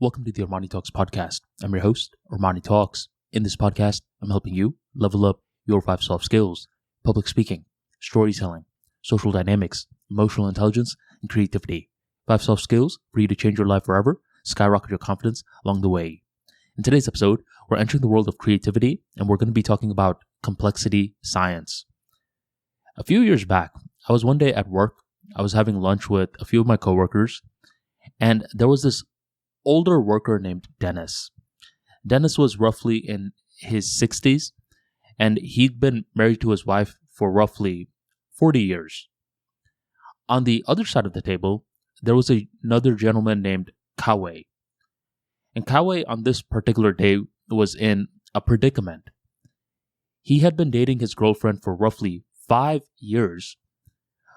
Welcome to the ArmaniTalks podcast. I'm your host, ArmaniTalks. In this podcast, I'm helping you level up your 5 soft skills: public speaking, storytelling, social dynamics, emotional intelligence, and creativity. 5 soft skills for you to change your life forever, skyrocket your confidence along the way. In today's episode, we're entering the world of creativity, and we're going to be talking about complexity science. A few years back, I was one day at work. I was having lunch with a few of my coworkers, and there was this older worker named Dennis. Dennis was roughly in his 60s, and he'd been married to his wife for roughly 40 years. On the other side of the table, there was another gentleman named Kawe. And Kawe on this particular day was in a predicament. He had been dating his girlfriend for roughly 5 years,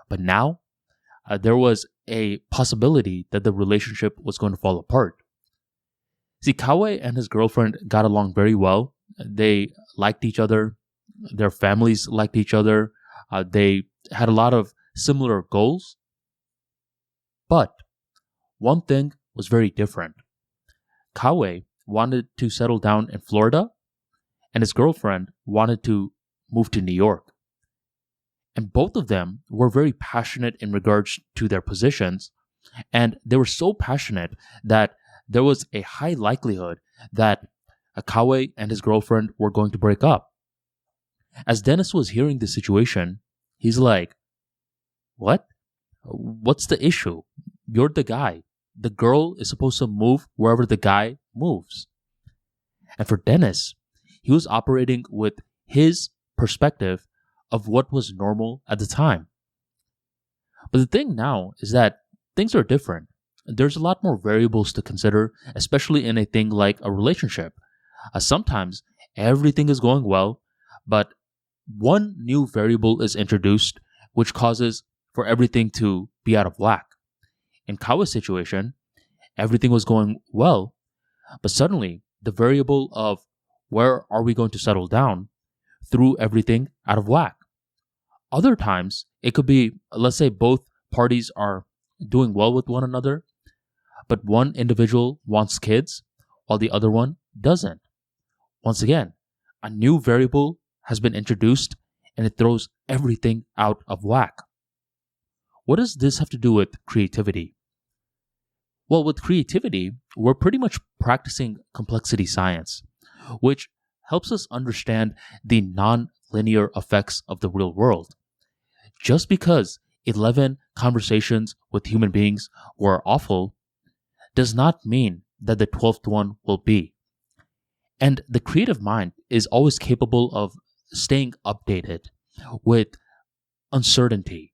but now there was a possibility that the relationship was going to fall apart. See, Kawe and his girlfriend got along very well. They liked each other. Their families liked each other. They had a lot of similar goals. But one thing was very different. Kawe wanted to settle down in Florida, and his girlfriend wanted to move to New York. And both of them were very passionate in regards to their positions, and they were so passionate that there was a high likelihood that Kawe and his girlfriend were going to break up. As Dennis was hearing the situation, he's like, "What? What's the issue? You're the guy. The girl is supposed to move wherever the guy moves." And for Dennis, he was operating with his perspective of what was normal at the time. But the thing now is that things are different. There's a lot more variables to consider, especially in a thing like a relationship. Sometimes everything is going well, but one new variable is introduced, which causes for everything to be out of whack. In Kawa's situation, everything was going well, but suddenly the variable of where are we going to settle down threw everything out of whack. Other times, it could be, let's say both parties are doing well with one another, but one individual wants kids while the other one doesn't. Once again, a new variable has been introduced and it throws everything out of whack. What does this have to do with creativity? Well, with creativity, we're pretty much practicing complexity science, which helps us understand the non-linear effects of the real world. Just because 11 conversations with human beings were awful does not mean that the 12th one will be. And the creative mind is always capable of staying updated with uncertainty.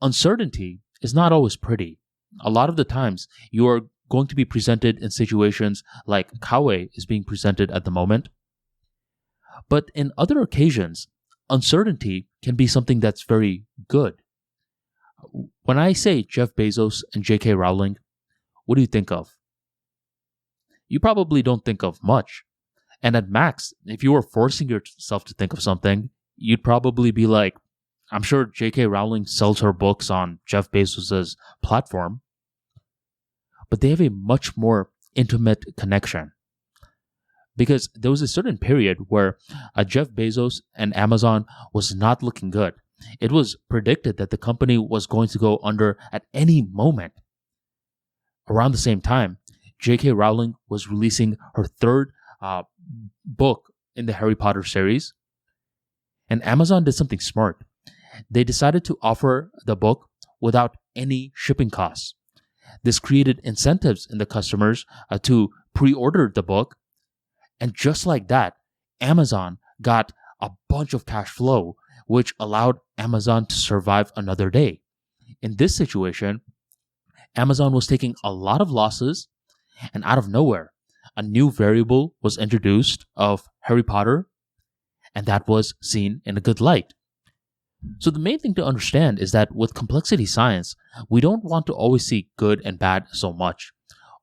Uncertainty is not always pretty. A lot of the times, you are going to be presented in situations like Kawe is being presented at the moment. But in other occasions, uncertainty can be something that's very good. When I say Jeff Bezos and J.K. Rowling, what do you think of? You probably don't think of much. And at max, if you were forcing yourself to think of something, you'd probably be like, I'm sure J.K. Rowling sells her books on Jeff Bezos' platform. But they have a much more intimate connection. Because there was a certain period where Jeff Bezos and Amazon was not looking good. It was predicted that the company was going to go under at any moment. Around the same time, J.K. Rowling was releasing her third book in the Harry Potter series. And Amazon did something smart. They decided to offer the book without any shipping costs. This created incentives in the customers to pre-order the book. And just like that, Amazon got a bunch of cash flow, which allowed Amazon to survive another day. In this situation, Amazon was taking a lot of losses, and out of nowhere, a new variable was introduced of Harry Potter, and that was seen in a good light. So the main thing to understand is that with complexity science, we don't want to always see good and bad so much.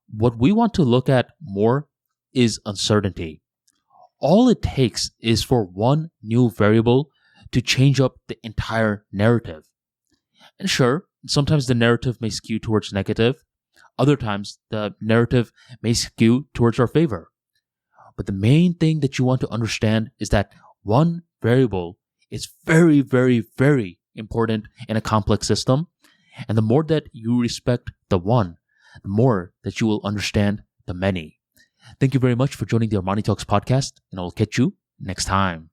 What we want to look at more is uncertainty. All it takes is for one new variable to change up the entire narrative. And sure, sometimes the narrative may skew towards negative. Other times, the narrative may skew towards our favor. But the main thing that you want to understand is that one variable is very, very, very important in a complex system. And the more that you respect the one, the more that you will understand the many. Thank you very much for joining the ArmaniTalks podcast, and I will catch you next time.